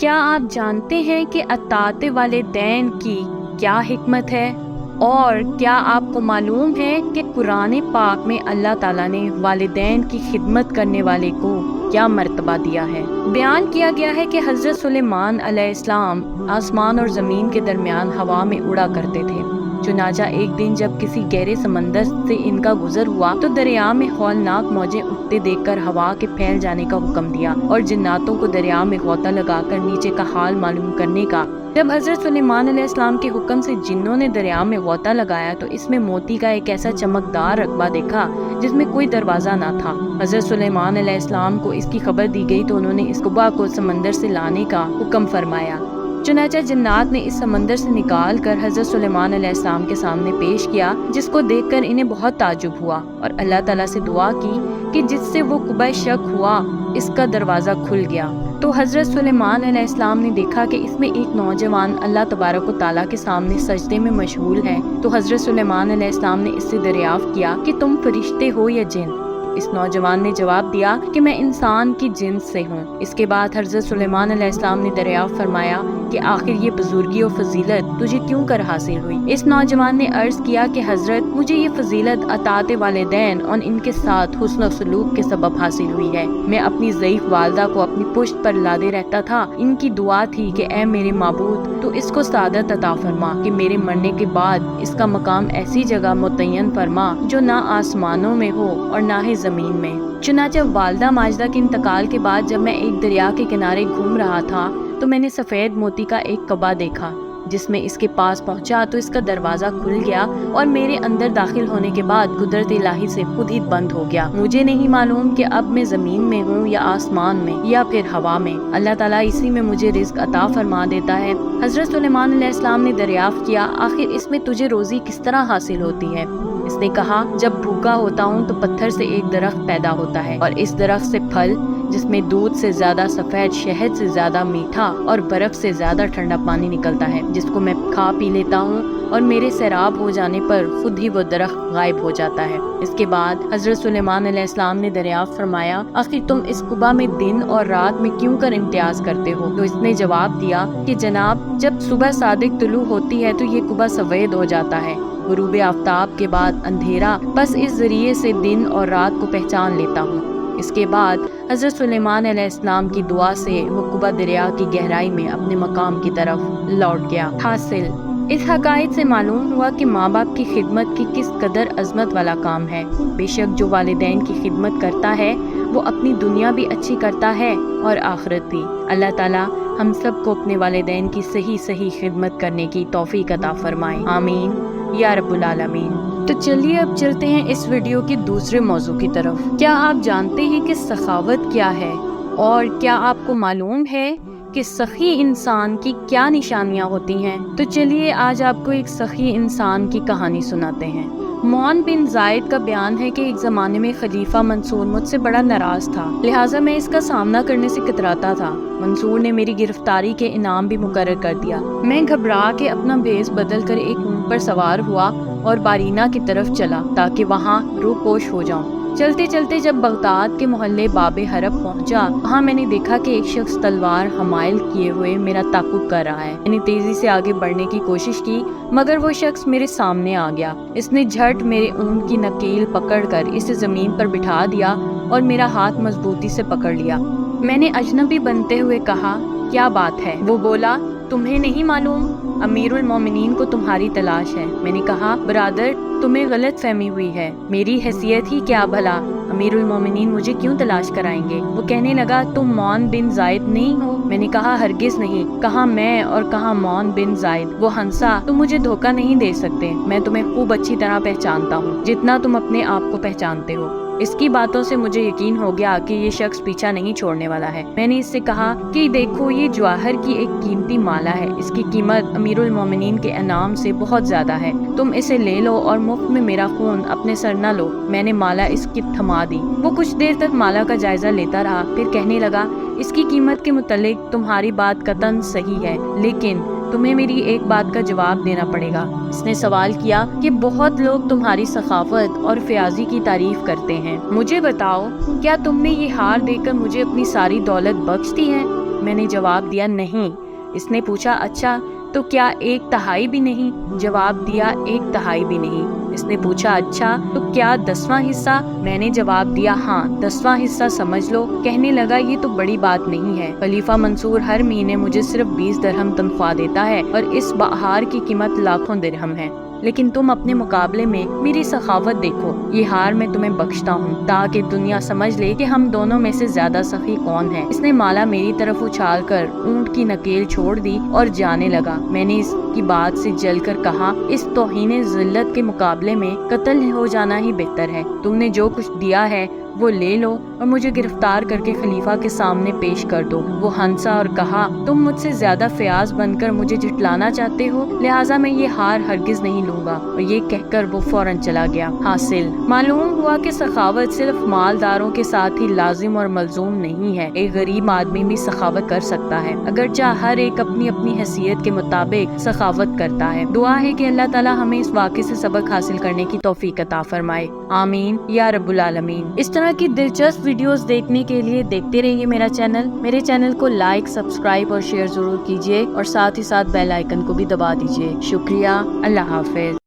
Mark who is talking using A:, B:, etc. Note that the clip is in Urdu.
A: کیا آپ جانتے ہیں کہ اطاعت والدین کی کیا حکمت ہے؟ اور کیا آپ کو معلوم ہے کہ قرآن پاک میں اللہ تعالیٰ نے والدین کی خدمت کرنے والے کو کیا مرتبہ دیا ہے؟ بیان کیا گیا ہے کہ حضرت سلیمان علیہ السلام آسمان اور زمین کے درمیان ہوا میں اڑا کرتے تھے۔ چنانچہ ایک دن جب کسی گہرے سمندر سے ان کا گزر ہوا تو دریا میں ہولناک موجیں اٹھتے دیکھ کر ہوا کے پھیل جانے کا حکم دیا اور جناتوں کو دریا میں غوطہ لگا کر نیچے کا حال معلوم کرنے کا۔ جب حضرت سلیمان علیہ السلام کے حکم سے جنوں نے دریا میں غوطہ لگایا تو اس میں موتی کا ایک ایسا چمکدار رقبہ دیکھا جس میں کوئی دروازہ نہ تھا۔ حضرت سلیمان علیہ السلام کو اس کی خبر دی گئی تو انہوں نے اس رقبہ کو سمندر سے لانے کا حکم فرمایا۔ چنانچہ جنات نے اس سمندر سے نکال کر حضرت سلیمان علیہ السلام کے سامنے پیش کیا، جس کو دیکھ کر انہیں بہت تعجب ہوا اور اللہ تعالیٰ سے دعا کی کہ جس سے وہ قبہ شک ہوا اس کا دروازہ کھل گیا۔ تو حضرت سلیمان علیہ السلام نے دیکھا کہ اس میں ایک نوجوان اللہ تبارک و تعالیٰ کے سامنے سجدے میں مشغول ہے۔ تو حضرت سلیمان علیہ السلام نے اس سے دریافت کیا کہ تم فرشتے ہو یا جن؟ اس نوجوان نے جواب دیا کہ میں انسان کی جنس سے ہوں۔ اس کے بعد حضرت سلیمان علیہ السلام نے دریافت فرمایا کہ آخر یہ بزرگی و فضیلت تجھے کیوں کر حاصل ہوئی؟ اس نوجوان نے عرض کیا کہ حضرت مجھے یہ فضیلت اطاعت والدین اور ان کے ساتھ حسن و سلوک کے سبب حاصل ہوئی ہے۔ میں اپنی ضعیف والدہ کو اپنی پشت پر لادے رہتا تھا۔ ان کی دعا تھی کہ اے میرے معبود تو اس کو سعادت عطا فرما کہ میرے مرنے کے بعد اس کا مقام ایسی جگہ متعین فرما جو نہ آسمانوں میں ہو اور نہ ہی زمین میں۔ چنانچہ والدہ ماجدہ کے انتقال کے بعد جب میں ایک دریا کے کنارے گھوم رہا تھا تو میں نے سفید موتی کا ایک کعبہ دیکھا، جس میں اس کے پاس پہنچا تو اس کا دروازہ کھل گیا اور میرے اندر داخل ہونے کے بعد قدرت الہی سے خود ہی بند ہو گیا۔ مجھے نہیں معلوم کہ اب میں زمین میں ہوں یا آسمان میں یا پھر ہوا میں۔ اللہ تعالیٰ اسی میں مجھے رزق عطا فرما دیتا ہے۔ حضرت سلیمان علیہ السلام نے دریافت کیا آخر اس میں تجھے روزی کس طرح حاصل ہوتی ہے؟ اس نے کہا جب بھوکا ہوتا ہوں تو پتھر سے ایک درخت پیدا ہوتا ہے اور اس درخت سے پھل جس میں دودھ سے زیادہ سفید، شہد سے زیادہ میٹھا اور برف سے زیادہ ٹھنڈا پانی نکلتا ہے، جس کو میں کھا پی لیتا ہوں اور میرے سیراب ہو جانے پر خود ہی وہ درخت غائب ہو جاتا ہے۔ اس کے بعد حضرت سلیمان علیہ السلام نے دریافت فرمایا آخر تم اس قبہ میں دن اور رات میں کیوں کر امتیاز کرتے ہو؟ تو اس نے جواب دیا کہ جناب جب صبح صادق طلوع ہوتی ہے تو یہ قبہ سفید ہو جاتا ہے، غروب آفتاب کے بعد اندھیرا، بس اس ذریعے سے دن اور رات کو پہچان لیتا ہوں۔ اس کے بعد حضرت سلیمان علیہ السلام کی دعا سے وہ قبہ دریا کی گہرائی میں اپنے مقام کی طرف لوٹ گیا۔ حاصل اس حقائق سے معلوم ہوا کہ ماں باپ کی خدمت کی کس قدر عظمت والا کام ہے۔ بے شک جو والدین کی خدمت کرتا ہے وہ اپنی دنیا بھی اچھی کرتا ہے اور آخرت بھی۔ اللہ تعالیٰ ہم سب کو اپنے والدین کی صحیح خدمت کرنے کی توفیق عطا فرمائے، آمین یا رب العالمین۔ تو چلیے اب چلتے ہیں اس ویڈیو کے دوسرے موضوع کی طرف۔ کیا آپ جانتے ہیں کہ سخاوت کیا ہے؟ اور کیا آپ کو معلوم ہے کہ سخی انسان کی کیا نشانیاں ہوتی ہیں؟ تو چلیے آج آپ کو ایک سخی انسان کی کہانی سناتے ہیں۔ معین بن زائد کا بیان ہے کہ ایک زمانے میں خلیفہ منصور مجھ سے بڑا ناراض تھا، لہٰذا میں اس کا سامنا کرنے سے کتراتا تھا۔ منصور نے میری گرفتاری کے انعام بھی مقرر کر دیا۔ میں گھبرا کے اپنا بھیس بدل کر ایک اونٹ پر سوار ہوا اور بارینا کی طرف چلا تاکہ وہاں روپوش ہو جاؤں۔ چلتے چلتے جب بغداد کے محلے باب حرب پہنچا وہاں میں نے دیکھا کہ ایک شخص تلوار حمائل کیے ہوئے میرا تعاقب کر رہا ہے۔ میں نے تیزی سے آگے بڑھنے کی کوشش کی مگر وہ شخص میرے سامنے آ گیا۔ اس نے جھٹ میرے اونٹ کی نکیل پکڑ کر اسے زمین پر بٹھا دیا اور میرا ہاتھ مضبوطی سے پکڑ لیا۔ میں نے اجنبی بنتے ہوئے کہا کیا بات ہے؟ وہ بولا تمہیں نہیں معلوم امیر المومنین کو تمہاری تلاش ہے۔ میں نے کہا برادر تمہیں غلط فہمی ہوئی ہے، میری حیثیت ہی کیا بھلا، امیر المومنین مجھے کیوں تلاش کرائیں گے؟ وہ کہنے لگا تم معین بن زائد نہیں ہو؟ میں نے کہا ہرگز نہیں، کہاں میں اور کہاں معین بن زائد۔ وہ ہنسا تم مجھے دھوکہ نہیں دے سکتے، میں تمہیں خوب اچھی طرح پہچانتا ہوں جتنا تم اپنے آپ کو پہچانتے ہو۔ اس کی باتوں سے مجھے یقین ہو گیا کہ یہ شخص پیچھا نہیں چھوڑنے والا ہے۔ میں نے اس سے کہا کہ دیکھو یہ جواہر کی ایک قیمتی مالا ہے، اس کی قیمت امیر المومنین کے انعام سے بہت زیادہ ہے، تم اسے لے لو اور مفت میں میرا خون اپنے سر نہ لو۔ میں نے مالا اس کی تھما دی۔ وہ کچھ دیر تک مالا کا جائزہ لیتا رہا، پھر کہنے لگا اس کی قیمت کے متعلق تمہاری بات قطعاً صحیح ہے، لیکن تمہیں میری ایک بات کا جواب دینا پڑے گا۔ اس نے سوال کیا کہ بہت لوگ تمہاری سخاوت اور فیاضی کی تعریف کرتے ہیں، مجھے بتاؤ کیا تم نے یہ ہار دے کر مجھے اپنی ساری دولت بخش دی ہے؟ میں نے جواب دیا نہیں۔ اس نے پوچھا اچھا تو کیا 1/3 بھی نہیں؟ جواب دیا 1/3 بھی نہیں۔ اس نے پوچھا اچھا تو کیا 10واں حصہ؟ میں نے جواب دیا ہاں 10واں حصہ سمجھ لو۔ کہنے لگا یہ تو بڑی بات نہیں ہے، خلیفہ منصور ہر مہینے مجھے صرف 20 درہم تنخواہ دیتا ہے اور اس ہار کی قیمت لاکھوں درہم ہے، لیکن تم اپنے مقابلے میں میری سخاوت دیکھو، یہ ہار میں تمہیں بخشتا ہوں تاکہ دنیا سمجھ لے کہ ہم دونوں میں سے زیادہ سخی کون ہے۔ اس نے مالا میری طرف اچھال کر اونٹ کی نکیل چھوڑ دی اور جانے لگا۔ میں نے اس کی بات سے جل کر کہا اس توہین ذلت کے مقابلے میں قتل ہو جانا ہی بہتر ہے۔ تم نے جو کچھ دیا ہے وہ لے لو اور مجھے گرفتار کر کے خلیفہ کے سامنے پیش کر دو۔ وہ ہنسا اور کہا تم مجھ سے زیادہ فیاض بن کر مجھے جھٹلانا چاہتے ہو، لہٰذا میں یہ ہار ہرگز نہیں لوں گا۔ اور یہ کہہ کر وہ فوراً چلا گیا۔ حاصل معلوم ہوا کہ سخاوت صرف مالداروں کے ساتھ ہی لازم اور ملزوم نہیں ہے، ایک غریب آدمی بھی سخاوت کر سکتا ہے، اگرچہ ہر ایک اپنی اپنی حیثیت کے مطابق سخاوت کرتا ہے۔ دعا ہے کہ اللہ تعالی ہمیں اس واقعے سے سبق حاصل کرنے کی توفیق عطا فرمائے، آمین یا رب العالمین۔ اس طرح کی دلچسپ ویڈیوز دیکھنے کے لیے دیکھتے رہیے میرے چینل کو لائک، سبسکرائب اور شیئر ضرور کیجیے اور ساتھ ہی ساتھ بیل آئیکن کو بھی دبا دیجیے۔ شکریہ، اللہ حافظ۔